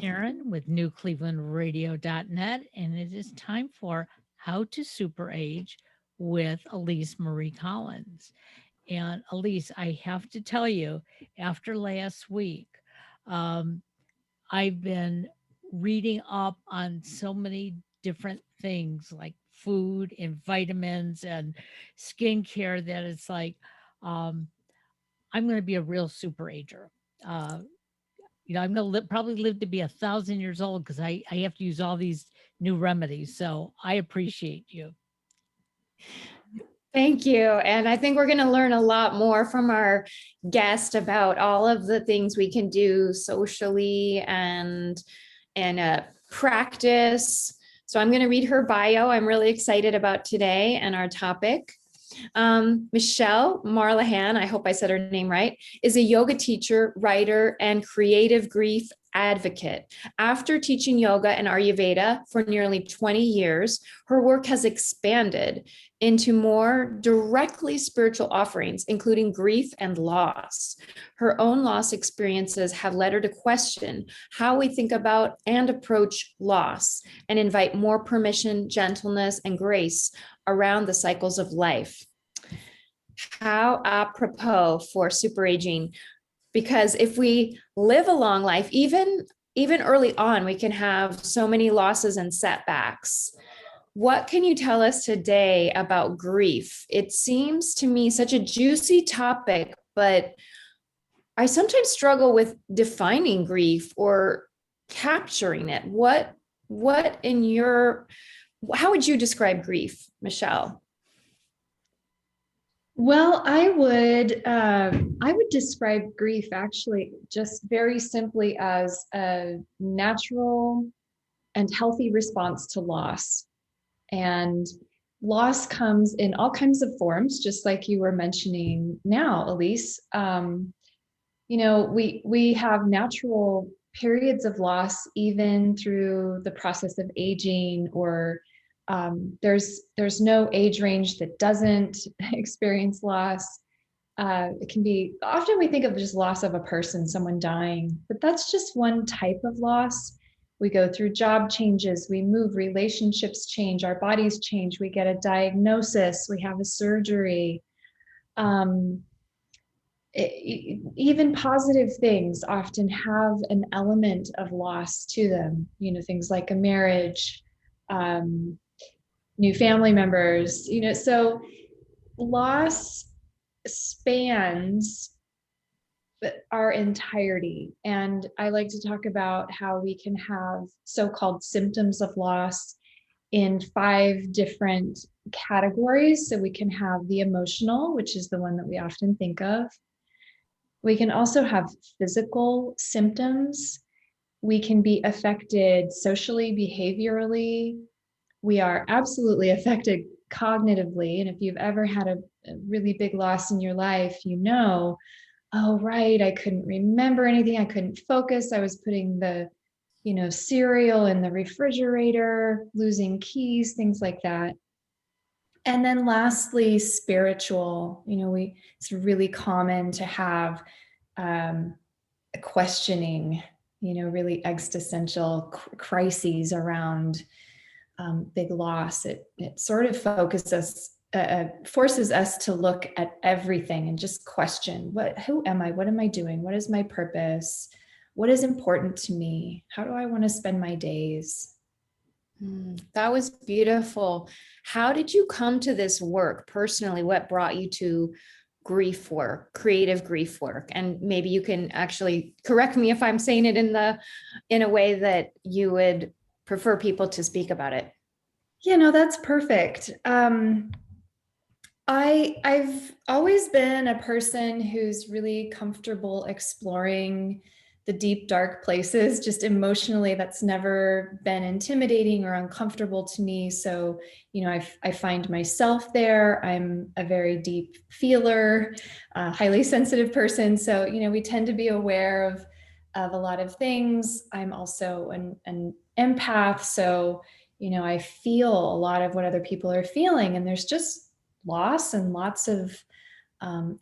Aaron with NewClevelandRadio.net, and it is time for How to Super Age with Elise Marie Collins. And Elise, I have to tell you, after last week, um, I've been reading up on so many different things like food and vitamins and skincare that it's like, um, I'm going to be a real super ager. Uh, I'm going to probably live to be 1,000 years old because I have to use all these new remedies. So I appreciate you. Thank you. And I think we're going to learn a lot more from our guest about all of the things we can do socially and practice. So I'm going to read her bio. I'm really excited about today and our topic. Michelle Marlahan, I hope I said her name right, is a yoga teacher, writer, and creative grief advocate. After teaching yoga and Ayurveda for nearly 20 years, her work has expanded into more directly spiritual offerings, including grief and loss. Her own loss experiences have led her to question how we think about and approach loss and invite more permission, gentleness, and grace around the cycles of life. How apropos for super aging, because if we live a long life, even early on, we can have so many losses and setbacks. What can you tell us today about grief? It seems to me such a juicy topic, but I sometimes struggle with defining grief or capturing it. What in your, how would you describe grief, Michelle? Well, I would describe grief actually just very simply as a natural and healthy response to loss. And loss comes in all kinds of forms, just like you were mentioning now, Elise. We have natural periods of loss even through the process of aging, or there's no age range that doesn't experience loss. It can be, often we think of just loss of a person, someone dying, but that's just one type of loss. We go through job changes, we move, relationships change, our bodies change, we get a diagnosis, we have a surgery. Even positive things often have an element of loss to them, things like a marriage, new family members, so loss spans our entirety. And I like to talk about how we can have so-called symptoms of loss in 5 different categories. So we can have the emotional, which is the one that we often think of. We can also have physical symptoms. We can be affected socially, behaviorally. We are absolutely affected cognitively. And if you've ever had a really big loss in your life, oh, right, I couldn't remember anything. I couldn't focus. I was putting the, cereal in the refrigerator, losing keys, things like that. And then lastly, spiritual, it's really common to have a questioning, really existential crises around big loss. It sort of forces us to look at everything and just question, who am I? What am I doing? What is my purpose? What is important to me? How do I want to spend my days? That was beautiful. How did you come to this work personally? What brought you to grief work, creative grief work? And maybe you can actually correct me if I'm saying it in a way that you would prefer people to speak about it. Yeah, no, that's perfect. I've always been a person who's really comfortable exploring the deep, dark places. Just emotionally, that's never been intimidating or uncomfortable to me. So, I find myself there. I'm a very deep feeler, highly sensitive person. So, we tend to be aware of a lot of things. I'm also an empath. So, I feel a lot of what other people are feeling, and there's just loss and lots of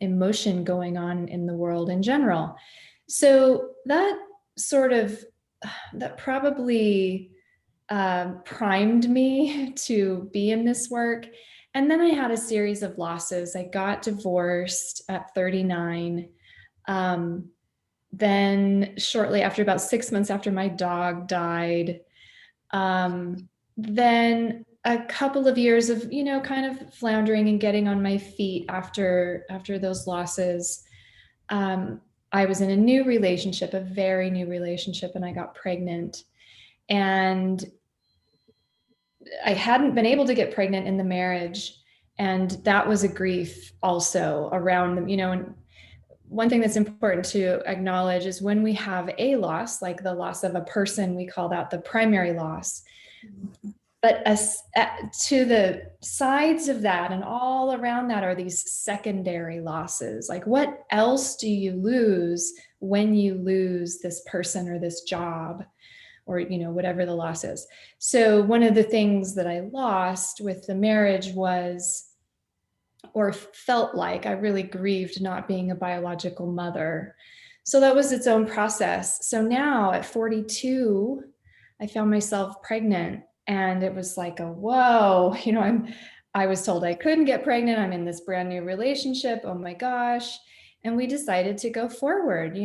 emotion going on in the world in general. So that sort of that probably primed me to be in this work. And then I had a series of losses. I got divorced at 39. Then shortly after, about 6 months after, my dog died. Then a couple of years of, kind of floundering and getting on my feet after those losses. I was in a new relationship, a very new relationship, and I got pregnant. And I hadn't been able to get pregnant in the marriage. And that was a grief also around them, and one thing that's important to acknowledge is when we have a loss, like the loss of a person, we call that the primary loss. But to the sides of that and all around that are these secondary losses. Like, what else do you lose when you lose this person or this job, or whatever the loss is? So one of the things that I lost with the marriage was, or felt like, I really grieved not being a biological mother. So that was its own process. So now at 42, I found myself pregnant, and it was like whoa, I was told I couldn't get pregnant. I'm in this brand new relationship. Oh my gosh. And we decided to go forward,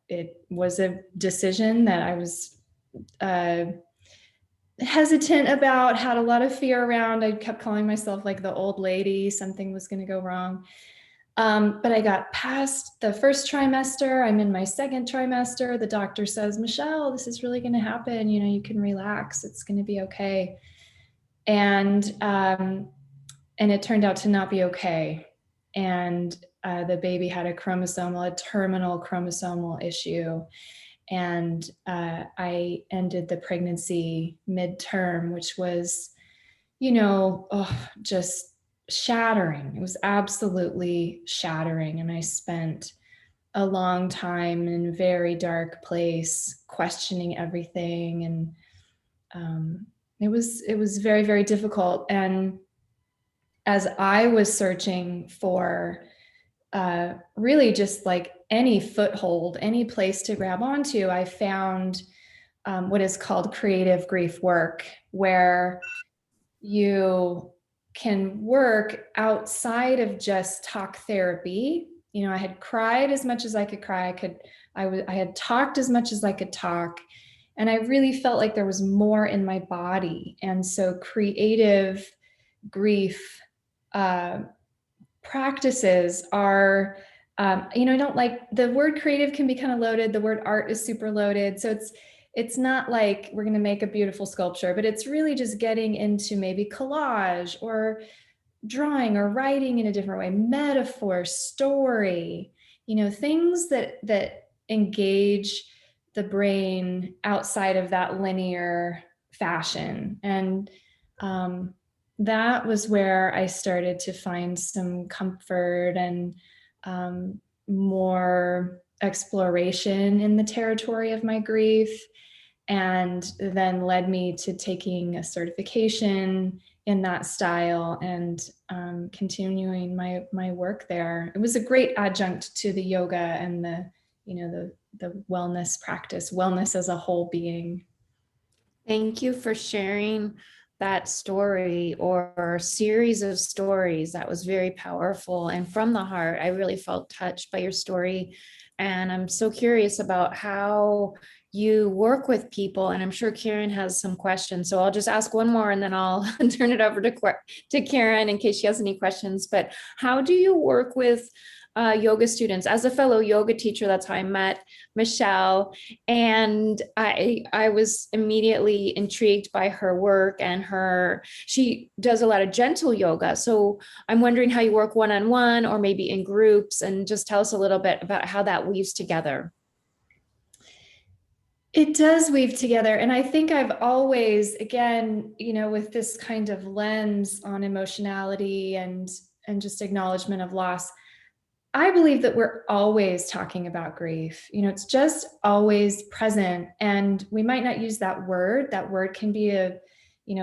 it was a decision that I was hesitant about, had a lot of fear around. I kept calling myself like the old lady, something was going to go wrong. But I got past the first trimester. I'm in my second trimester. The doctor says, Michelle, this is really going to happen. You can relax. It's going to be okay. And it turned out to not be okay. And the baby had a terminal chromosomal issue. And I ended the pregnancy midterm, which was, just shattering. It was absolutely shattering. And I spent a long time in a very dark place, questioning everything. And it was very, very difficult. And as I was searching for really just like any foothold, any place to grab onto, I found what is called creative grief work, where you can work outside of just talk therapy. I had cried as much as I could cry. I had talked as much as I could talk. And I really felt like there was more in my body. And so creative grief practices are, I don't like, the word creative can be kind of loaded. The word art is super loaded. So it's not like we're going to make a beautiful sculpture, but it's really just getting into maybe collage or drawing or writing in a different way, metaphor, story, things that engage the brain outside of that linear fashion. And that was where I started to find some comfort and more exploration in the territory of my grief, and then led me to taking a certification in that style and continuing my work there. It was a great adjunct to the yoga and the wellness practice, wellness as a whole being. Thank you for sharing that story or series of stories. That was very powerful and from the heart. I really felt touched by your story. And I'm so curious about how you work with people. And I'm sure Karen has some questions. So I'll just ask one more and then I'll turn it over to Karen in case she has any questions. But how do you work with yoga students? As a fellow yoga teacher, that's how I met Michelle. And I was immediately intrigued by her work, and she does a lot of gentle yoga. So I'm wondering how you work one-on-one or maybe in groups, and just tell us a little bit about how that weaves together. It does weave together. And I think I've always, again, with this kind of lens on emotionality and just acknowledgement of loss, I believe that we're always talking about grief. It's just always present. And we might not use that word. That word can be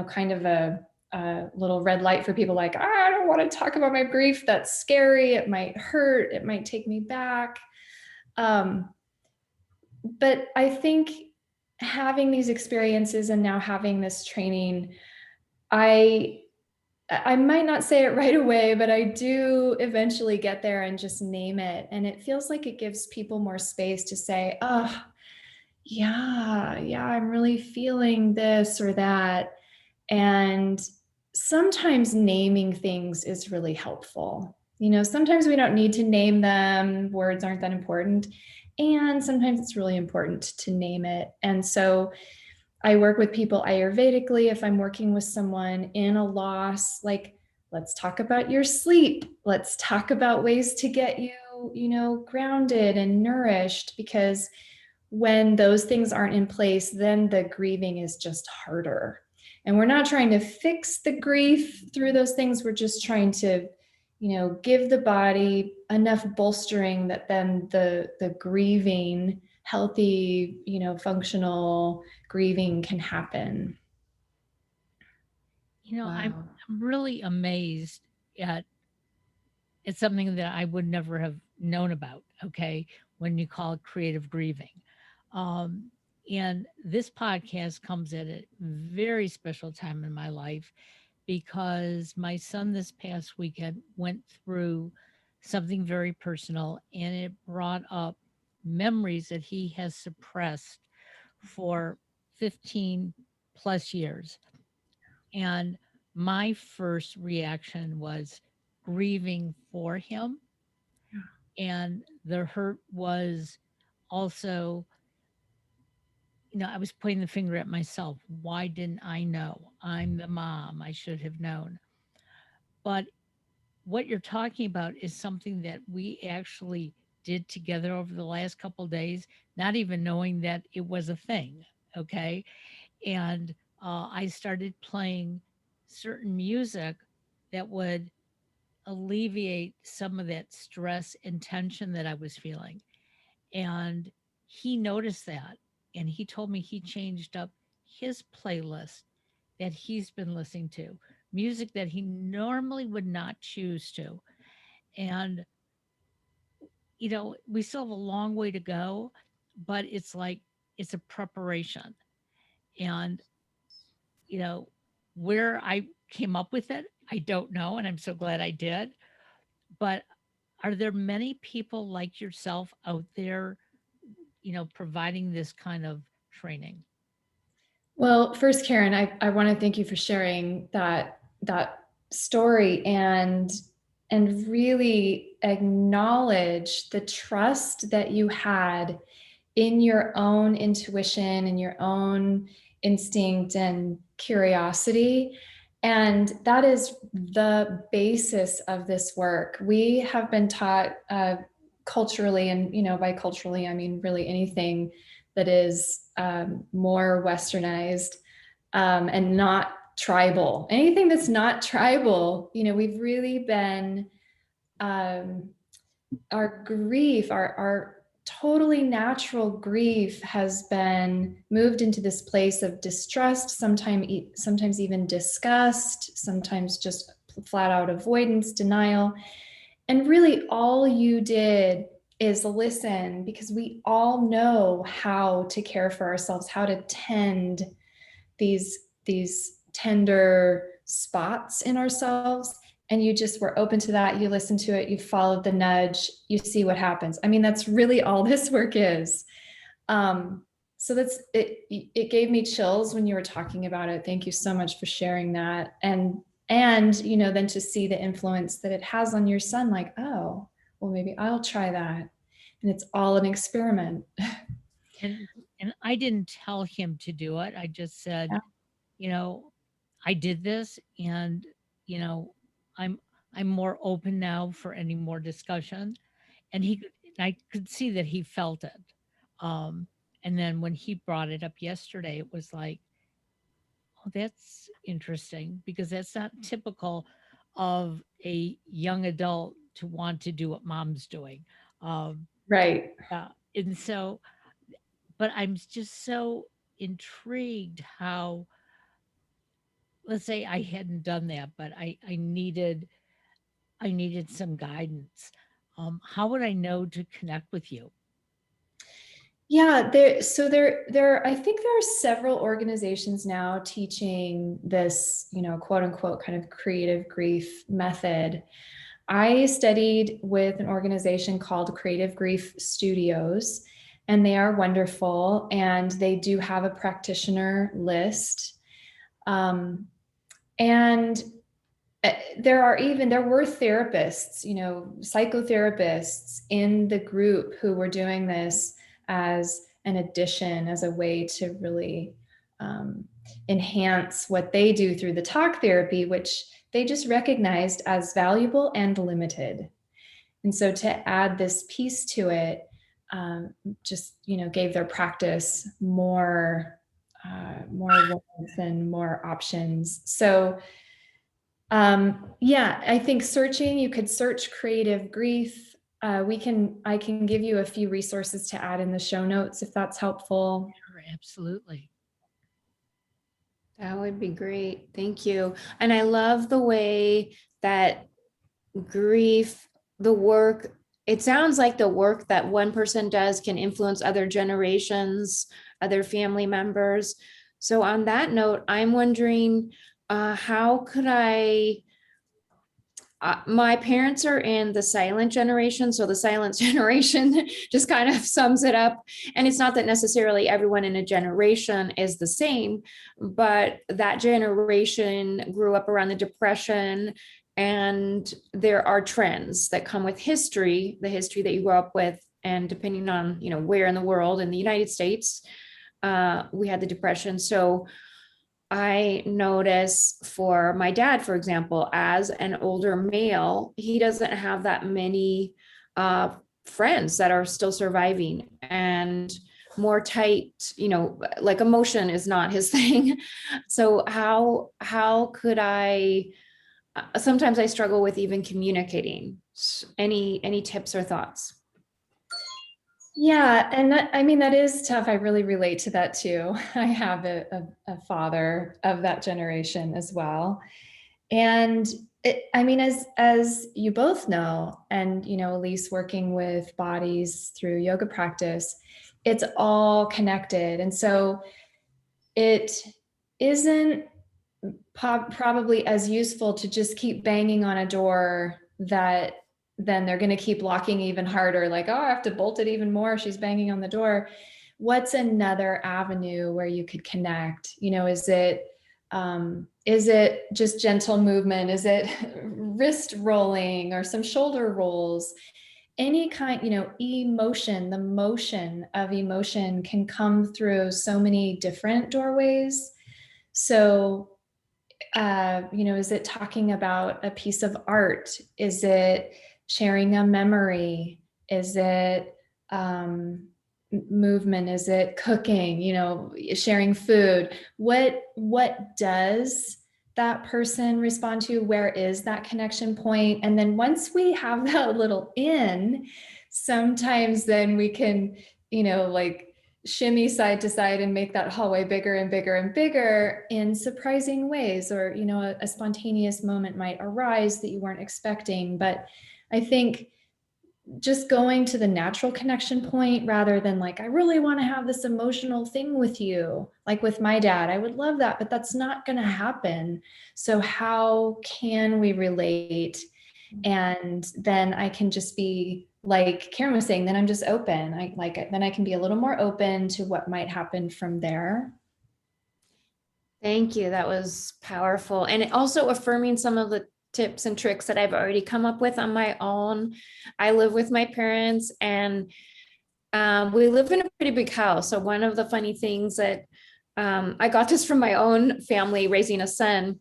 kind of a little red light for people, like, I don't want to talk about my grief. That's scary. It might hurt. It might take me back. but I think having these experiences and now having this training, I I might not say it right away, but I do eventually get there and just name it. And it feels like it gives people more space to say, oh, yeah, I'm really feeling this or that. And sometimes naming things is really helpful. You know, sometimes we don't need to name them, words aren't that important. And sometimes it's really important to name it. And so I work with people Ayurvedically. If I'm working with someone in a loss, like, let's talk about your sleep. Let's talk about ways to get you, grounded and nourished, because when those things aren't in place, then the grieving is just harder. And we're not trying to fix the grief through those things. We're just trying to, give the body enough bolstering that then the grieving, healthy, functional grieving can happen. I'm Wow. I'm really amazed at it's something that I would never have known about, okay, when you call it creative grieving. Um, and this podcast comes at a very special time in my life because my son this past weekend went through something very personal and it brought up memories that he has suppressed for 15 plus years. And my first reaction was grieving for him. And the hurt was also, I was pointing the finger at myself. Why didn't I know? I'm the mom. I should have known. But what you're talking about is something that we actually did together over the last couple of days, not even knowing that it was a thing. Okay. And I started playing certain music that would alleviate some of that stress and tension that I was feeling. And he noticed that. And he told me he changed up his playlist that he's been listening to, music that he normally would not choose to. And, we still have a long way to go, but it's like it's a preparation. And, you know, where I came up with it, I don't know. And I'm so glad I did. But are there many people like yourself out there, providing this kind of training? Well, first, Karen, I want to thank you for sharing that story and really acknowledge the trust that you had in your own intuition and your own instinct and curiosity. And that is the basis of this work. We have been taught culturally, and by culturally, I mean really anything that is more westernized and not tribal. Anything that's not tribal, we've really been um, our grief, our totally natural grief has been moved into this place of distrust, sometimes even disgust, sometimes just flat out avoidance, denial. And really all you did is listen, because we all know how to care for ourselves, how to tend these tender spots in ourselves, and you just were open to that. You listened to it, you followed the nudge, you see what happens. I mean, that's really all this work is. So that's it. It gave me chills when you were talking about it. Thank you so much for sharing that. And then to see the influence that it has on your son, like, oh, well, maybe I'll try that. And it's all an experiment. And I didn't tell him to do it. I just said, Yeah. you know, I did this and, you know, I'm I'm more open now for any more discussion. And I could see that he felt it. Um, and then when he brought it up yesterday, it was like, oh, that's interesting because that's not typical of a young adult to want to do what mom's doing. Um, Right. yeah. And so, but I'm just so intrigued how, let's say I hadn't done that, but I needed some guidance. How would I know to connect with you? Yeah, I think there are several organizations now teaching this, quote unquote, kind of creative grief method. I studied with an organization called Creative Grief Studios, and they are wonderful. And they do have a practitioner list. And there were therapists, psychotherapists in the group who were doing this as an addition, as a way to really enhance what they do through the talk therapy, which they just recognized as valuable and limited. And so to add this piece to it, just gave their practice more warmth and more options. So yeah, I think you could search creative grief. I can give you a few resources to add in the show notes if that's helpful. Sure, absolutely. That would be great. Thank you. And I love the way that grief, it sounds like the work that one person does can influence other generations, other family members. So on that note, I'm wondering, how could my parents are in the silent generation. So the silent generation just kind of sums it up. And it's not that necessarily everyone in a generation is the same, but that generation grew up around the Depression. And there are trends that come with history, the history that you grew up with. And depending on, where in the world, in the United States, we had the Depression. So I notice for my dad, for example, as an older male, he doesn't have that many friends that are still surviving, and more tight, like emotion is not his thing. So how could I, sometimes I struggle with even communicating. Any tips or thoughts? Yeah, and that is tough. I really relate to that too. I have a father of that generation as well. And as you both know, and Elise working with bodies through yoga practice, it's all connected. And so it isn't probably as useful to just keep banging on a door that then they're going to keep locking even harder, like, oh, I have to bolt it even more, she's banging on the door. What's another avenue where you could connect? Is it just gentle movement? Is it wrist rolling or some shoulder rolls? Any kind, emotion, the motion of emotion can come through so many different doorways. So is it talking about a piece of art? Is it sharing a memory? Is it movement? Is it cooking? Sharing food? What does that person respond to? Where is that connection point? And then once we have that little in, sometimes then we can, like shimmy side to side and make that hallway bigger and bigger and bigger in surprising ways, or a spontaneous moment might arise that you weren't expecting. But I think just going to the natural connection point rather than like, I really want to have this emotional thing with you, like with my dad, I would love that, but that's not going to happen. So how can we relate? And then I can just be, like Karen was saying, then I'm just open. Then I can be a little more open to what might happen from there. Thank you. That was powerful. And also affirming some of the tips and tricks that I've already come up with on my own. I live with my parents, and we live in a pretty big house. So one of the funny things that I got this from my own family, raising a son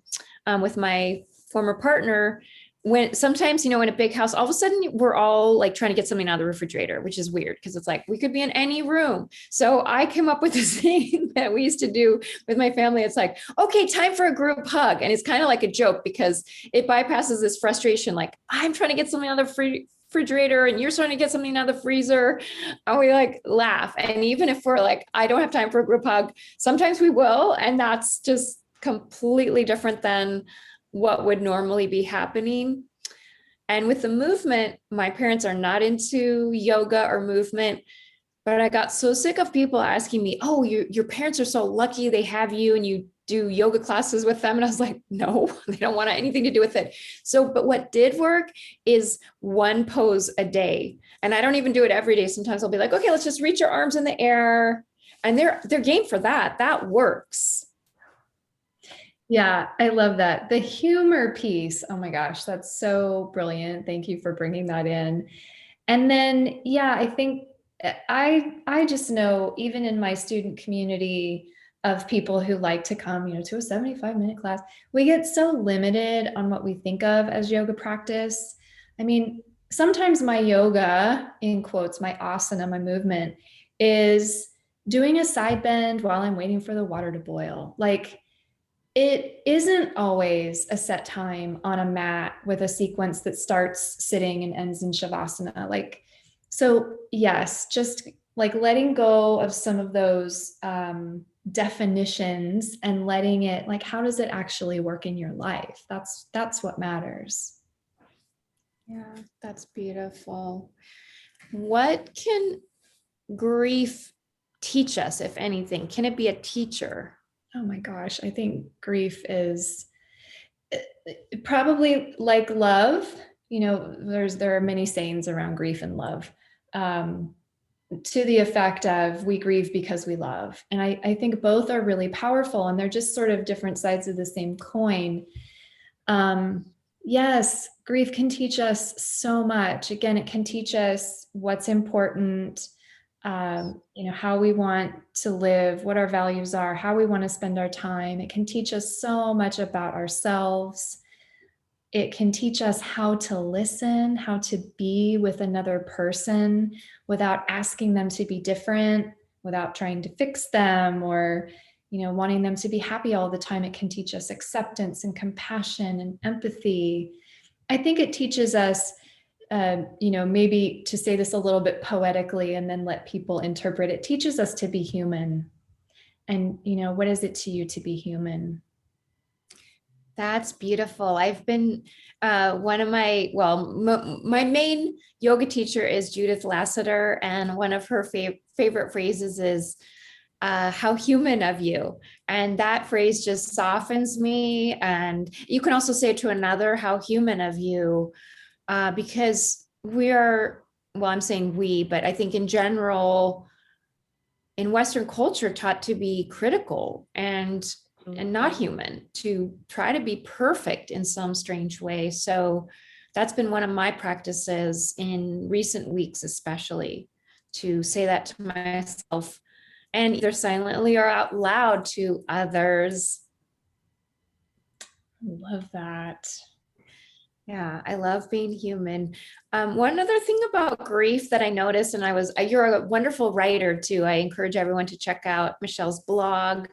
with my former partner. When sometimes, in a big house, all of a sudden we're all like trying to get something out of the refrigerator, which is weird because it's like we could be in any room. So I came up with this thing that we used to do with my family. It's like, okay, time for a group hug. And it's kind of like a joke because it bypasses this frustration. Like, I'm trying to get something out of the refrigerator and you're trying to get something out of the freezer. And we like laugh. And even if we're like, I don't have time for a group hug, sometimes we will. And that's just completely different than what would normally be happening. And with the movement, my parents are not into yoga or movement. But I got so sick of people asking me, oh, your parents are so lucky they have you and you do yoga classes with them. And I was like, no, they don't want anything to do with it. So, but what did work is one pose a day. And I don't even do it every day. Sometimes I'll be like, okay, let's just reach your arms in the air. And they're game for that. That works. Yeah, I love that. The humor piece. Oh my gosh, that's so brilliant. Thank you for bringing that in. And then, yeah, I think I just know even in my student community of people who like to come, to a 75-minute class, we get so limited on what we think of as yoga practice. I mean, sometimes my yoga, in quotes, my asana, my movement is doing a side bend while I'm waiting for the water to boil. Like, it isn't always a set time on a mat with a sequence that starts sitting and ends in shavasana. Like, so yes, just like letting go of some of those definitions and letting it, like, how does it actually work in your life? That's what matters. Yeah, that's beautiful. What can grief teach us, if anything? Can it be a teacher? Oh my gosh, I think grief is probably like love. There are many sayings around grief and love, to the effect of we grieve because we love. And I think both are really powerful, and they're just sort of different sides of the same coin. Yes, grief can teach us so much. Again, it can teach us what's important, how we want to live, what our values are, how we want to spend our time. It can teach us so much about ourselves. It can teach us how to listen, how to be with another person without asking them to be different, without trying to fix them or, wanting them to be happy all the time. It can teach us acceptance and compassion and empathy. I think it teaches us, maybe to say this a little bit poetically and then let people interpret, it teaches us to be human. And, what is it to you to be human? That's beautiful. I've been one of my, my main yoga teacher is Judith Lassiter, and one of her favorite phrases is how human of you. And that phrase just softens me. And you can also say to another, how human of you, because we are, I'm saying we, but I think in general, in Western culture, taught to be critical and not human, to try to be perfect in some strange way. So that's been one of my practices in recent weeks, especially, to say that to myself and either silently or out loud to others. Love that. Yeah, I love being human. One other thing about grief that I noticed, and you're a wonderful writer too. I encourage everyone to check out Michelle's blog.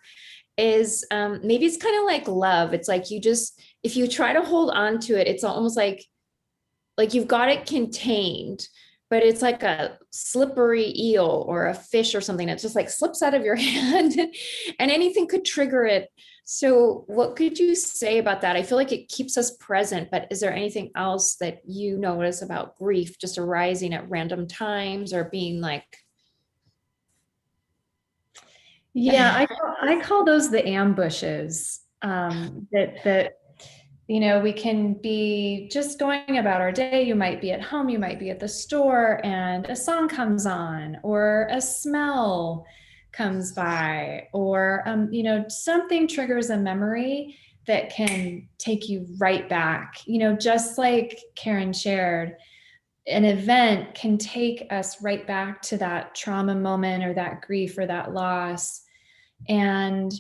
Is maybe it's kind of like love. It's like if you try to hold on to it, it's almost like you've got it contained, but it's like a slippery eel or a fish or something that just like slips out of your hand and anything could trigger it. So what could you say about that? I feel like it keeps us present, but is there anything else that you notice about grief just arising at random times or being like? Yeah, I call those the ambushes, that we can be just going about our day. You might be at home, you might be at the store, and a song comes on, or a smell comes by, or something triggers a memory that can take you right back. Just like Karen shared, an event can take us right back to that trauma moment or that grief or that loss. And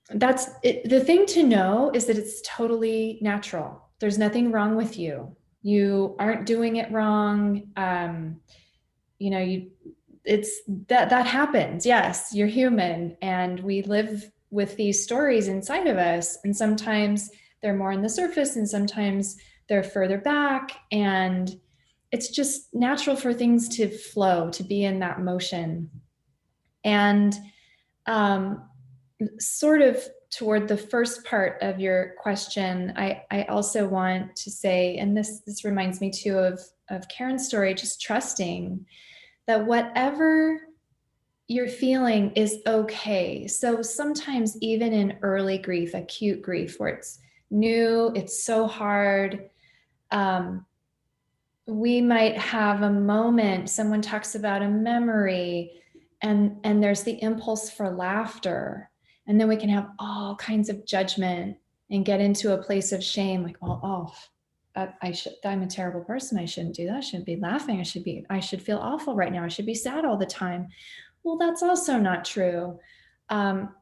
that's it. The thing to know is that it's totally natural. There's nothing wrong with you. You aren't doing it wrong. It's that happens. Yes, you're human, and we live with these stories inside of us. And sometimes they're more on the surface, and sometimes they're further back. And it's just natural for things to flow, to be in that motion. And sort of toward the first part of your question, I also want to say, and this reminds me too of Karen's story, just trusting that whatever you're feeling is okay. So sometimes even in early grief, acute grief, where it's new, it's so hard, we might have a moment, someone talks about a memory, and there's the impulse for laughter. And then we can have all kinds of judgment and get into a place of shame, like, I'm a terrible person. I shouldn't do that. I shouldn't be laughing. I should feel awful right now. I should be sad all the time. Well, that's also not true. Um,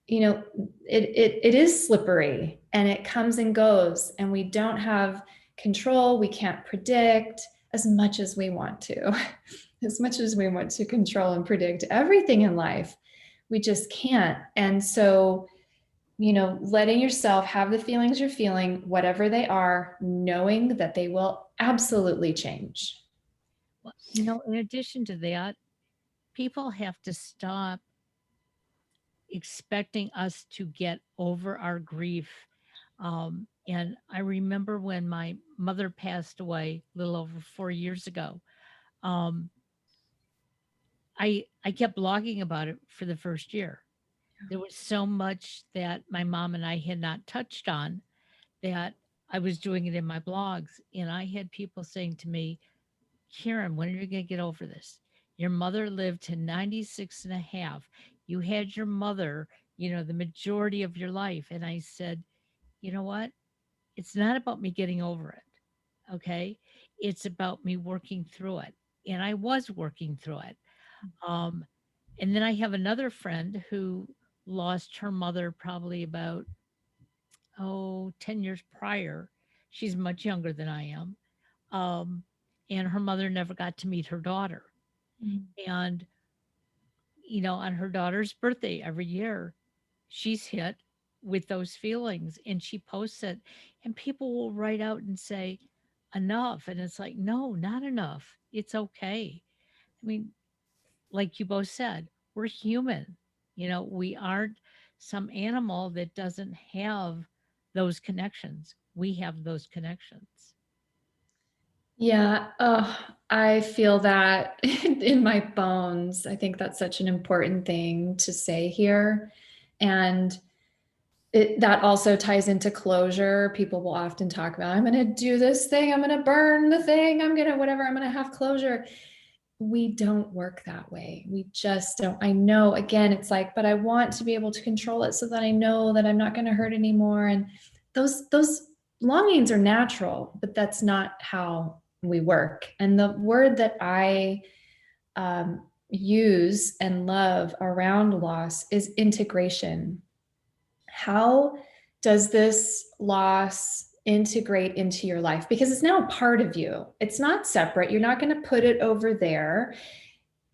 it is slippery and it comes and goes, and we don't have control. We can't predict as much as we want to, as much as we want to control and predict everything in life. We just can't. And so, letting yourself have the feelings you're feeling, whatever they are, knowing that they will absolutely change. Well, in addition to that, people have to stop expecting us to get over our grief. And I remember when my mother passed away a little over 4 years ago. Um, I kept blogging about it for the first year. There was so much that my mom and I had not touched on that I was doing it in my blogs. And I had people saying to me, Karen, when are you going to get over this? Your mother lived to 96 and a half. You had your mother, the majority of your life. And I said, you know what? It's not about me getting over it. Okay. It's about me working through it. And I was working through it. Um, and then I have another friend who lost her mother probably about, 10 years prior. She's much younger than I am. Um, and her mother never got to meet her daughter. And, on her daughter's birthday every year, she's hit with those feelings and she posts it. And people will write out and say, enough. And it's like, no, not enough. It's okay. I mean, like you both said, we're human. We aren't some animal that doesn't have those connections. We have those connections. Yeah, I feel that in my bones. I think that's such an important thing to say here. And that also ties into closure. People will often talk about, I'm going to do this thing, I'm going to burn the thing, I'm going to whatever, I'm going to have closure. We don't work that way. We just don't. I know, again, it's like, but I want to be able to control it so that I know that I'm not going to hurt anymore. And those longings are natural, but that's not how we work. And the word that I use and love around loss is integration. How does this loss integrate into your life? Because it's now a part of you. It's not separate. You're not going to put it over there.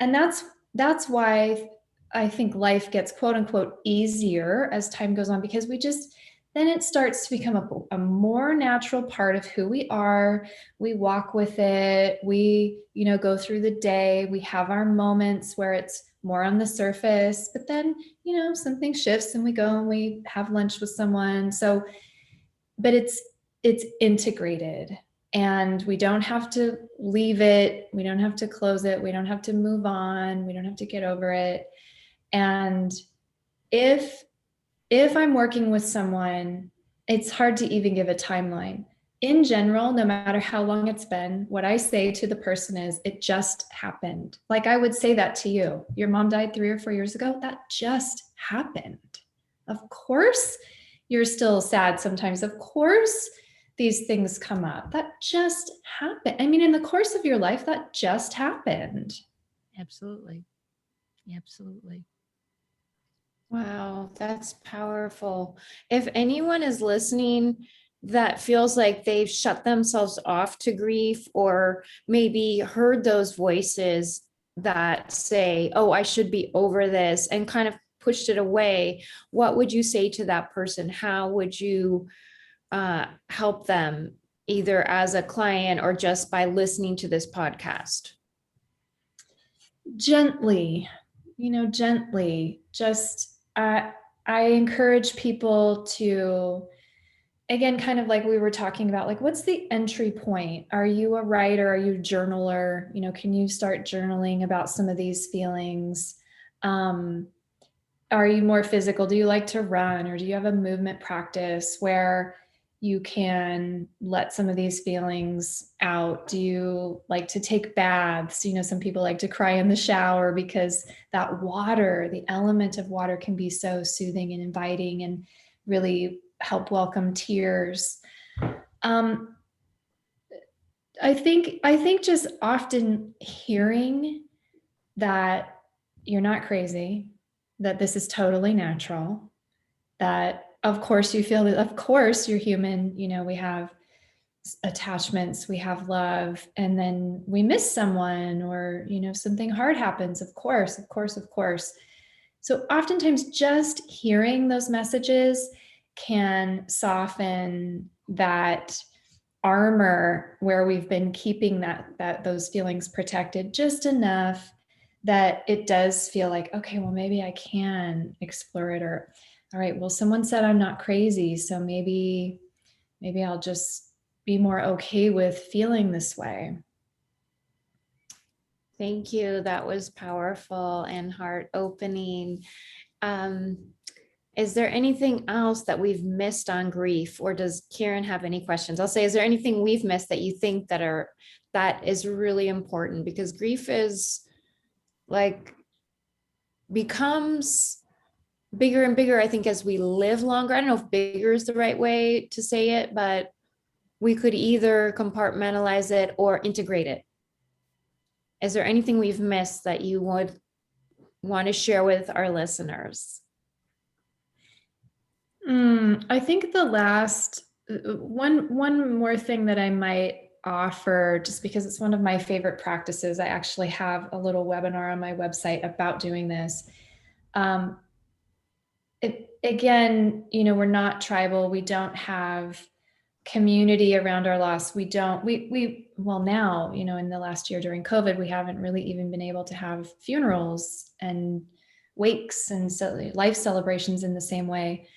And that's why I think life gets quote unquote easier as time goes on, because then it starts to become a more natural part of who we are. We walk with it. We, go through the day. We have our moments where it's more on the surface, but then, something shifts and we go and we have lunch with someone. So, but it's integrated, and we don't have to leave it. We don't have to close it. We don't have to move on. We don't have to get over it. And if I'm working with someone, it's hard to even give a timeline. In general, no matter how long it's been, what I say to the person is, it just happened. Like I would say that to you. Your mom died 3 or 4 years ago. That just happened. Of course, you're still sad sometimes. Of course, these things come up. That just happened. I mean, in the course of your life, that just happened. Absolutely. Absolutely. Wow, that's powerful. If anyone is listening that feels like they've shut themselves off to grief, or maybe heard those voices that say, oh, I should be over this, and kind of pushed it away, what would you say to that person? How would you help them, either as a client or just by listening to this podcast? Gently, gently. Just I encourage people to again, kind of like we were talking about, like, what's the entry point? Are you a writer? Are you a journaler? You know, can you start journaling about some of these feelings? Are you more physical? Do you like to run, or do you have a movement practice where you can let some of these feelings out? Do you like to take baths? You know, some people like to cry in the shower because that water, the element of water, can be so soothing and inviting and really help welcome tears. Um, I think just often hearing that you're not crazy, that this is totally natural, that of course you feel that, of course you're human, you know, we have attachments, we have love, and then we miss someone, or, you know, something hard happens. Of course, of course, of course. So oftentimes just hearing those messages can soften that armor where we've been keeping that those feelings protected just enough that it does feel like, okay, well, maybe I can explore it. Or, all right, well, someone said I'm not crazy, so maybe I'll just be more okay with feeling this way. Thank you. That was powerful and heart opening. Is there anything else that we've missed on grief, or does Karen have any questions? I'll say, is there anything we've missed that you think that is really important? Because grief is like becomes bigger and bigger, I think, as we live longer. I don't know if bigger is the right way to say it, but we could either compartmentalize it or integrate it. Is there anything we've missed that you would want to share with our listeners? I think the last one more thing that I might offer, just because it's one of my favorite practices. I actually have a little webinar on my website about doing this. Again, you know, we're not tribal. We don't have community around our loss. We don't, well, now, you know, in the last year during COVID, we haven't really even been able to have funerals and wakes and so life celebrations in the same way.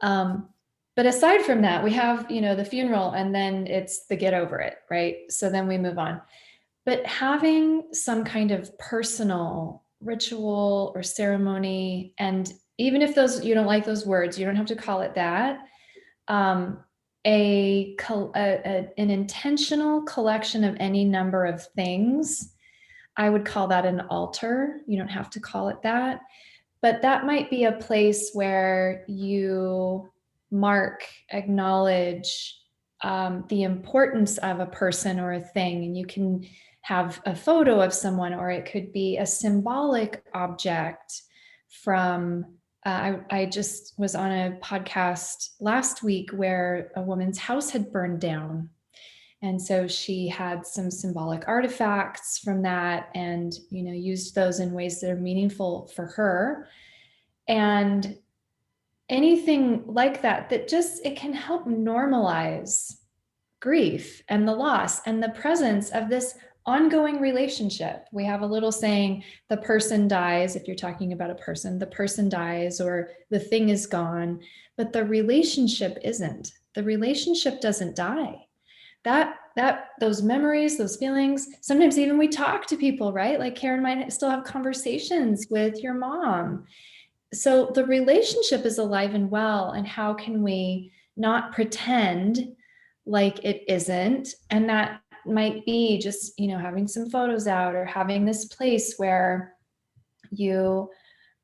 But aside from that, we have, you know, the funeral, and then it's the get over it, right? So then we move on. But having some kind of personal ritual or ceremony, and even if those, you don't like those words, you don't have to call it that. Um, an intentional collection of any number of things. I would call that an altar. You don't have to call it that, but that might be a place where you mark, acknowledge the importance of a person or a thing. And you can have a photo of someone, or it could be a symbolic object from I just was on a podcast last week where a woman's house had burned down. And so she had some symbolic artifacts from that, and, you know, used those in ways that are meaningful for her. And anything like that, that just, it can help normalize grief and the loss and the presence of this ongoing relationship. We have a little saying, the person dies. If you're talking about a person, the person dies, or the thing is gone, but the relationship isn't. The relationship doesn't die. Those memories, those feelings, sometimes even we talk to people, right? Like Karen might still have conversations with your mom. So the relationship is alive and well. And how can we not pretend like it isn't? And that might be just, you know, having some photos out, or having this place where you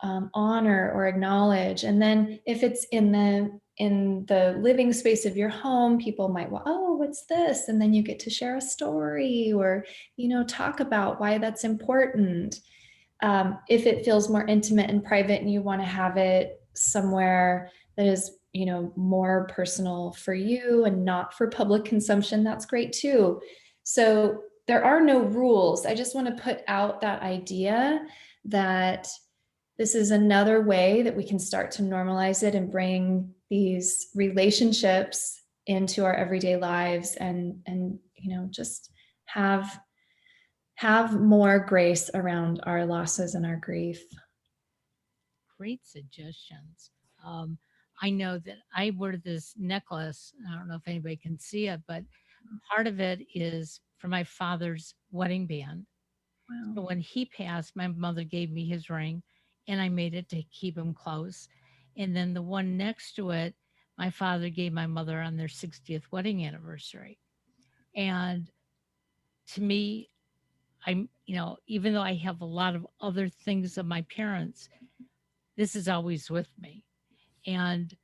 honor or acknowledge. And then if it's in the living space of your home, people might, well, oh, what's this? And then you get to share a story, or, you know, talk about why that's important. If it feels more intimate and private, and you want to have it somewhere that is, you know, more personal for you and not for public consumption, that's great too. So there are no rules. I just want to put out that idea that this is another way that we can start to normalize it and bring these relationships into our everyday lives, and you know, just have more grace around our losses and our grief. Great suggestions. I know that I wear this necklace. I don't know if anybody can see it, but part of it is for my father's wedding band. So Wow. when he passed, my mother gave me his ring and I made it to keep him close. And then the one next to it, my father gave my mother on their 60th wedding anniversary. And to me, even though I have a lot of other things of my parents, this is always with me. And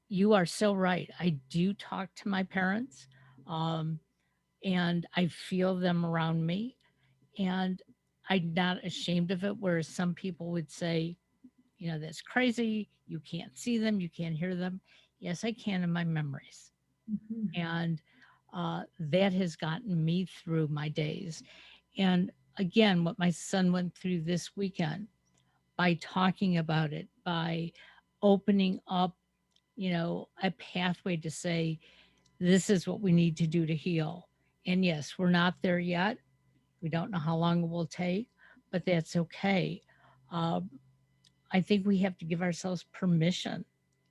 you are so right. I do talk to my parents, um, and I feel them around me. And I'm not ashamed of it. Whereas some people would say, that's crazy. You can't see them, you can't hear them. Yes, I can in my memories. Mhm. And that has gotten me through my days. And again, what my son went through this weekend by talking about it, by opening up, a pathway to say, this is what we need to do to heal. And yes, we're not there yet. We don't know how long it will take, but that's okay. Um, I think we have to give ourselves permission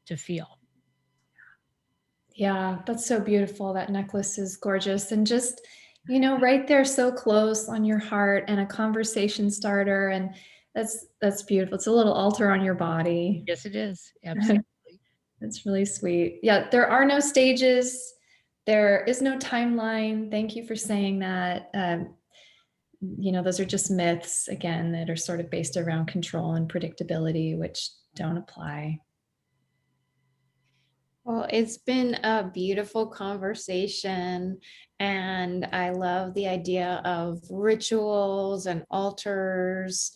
to feel. Yeah, that's so beautiful. That necklace is gorgeous. And just, right there so close on your heart and a conversation starter. And that's beautiful. It's a little altar on your body. Yes, it is. Absolutely. That's really sweet. Yeah, there are no stages. There is no timeline. Thank you for saying that. Those are just myths, again, that are sort of based around control and predictability, which don't apply. Well, it's been a beautiful conversation, and I love the idea of rituals and altars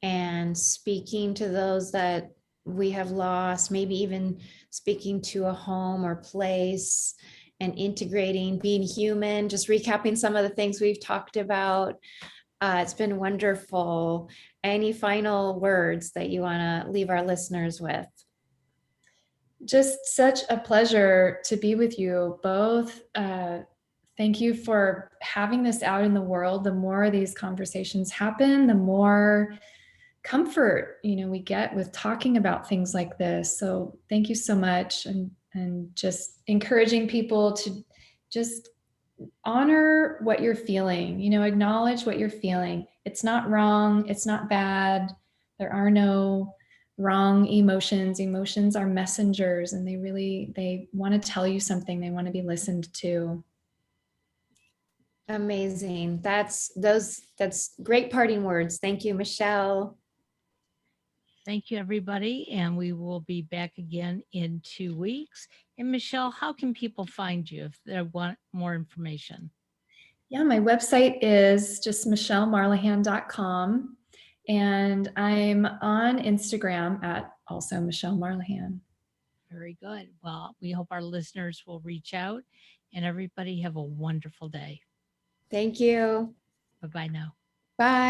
and speaking to those that we have lost, maybe even speaking to a home or place and integrating being human, just recapping some of the things we've talked about. It's been wonderful. Any final words that you want to leave our listeners with? Just such a pleasure to be with you both. Thank you for having this out in the world. The more these conversations happen, the more comfort we get with talking about things like this. So thank you so much, and just encouraging people to just honor what you're feeling. Acknowledge what you're feeling. It's not wrong. It's not bad. There are no wrong emotions. Emotions are messengers, and they want to tell you something. They want to be listened to. Amazing. That's great parting words. Thank you, Michelle. Thank you, everybody. And we will be back again in 2 weeks. And Michelle, how can people find you if they want more information? Yeah, my website is just michellemarlahan.com. And I'm on Instagram at also Michelle Marlahan. Very good. Well, we hope our listeners will reach out, and everybody have a wonderful day. Thank you. Bye bye now. Bye.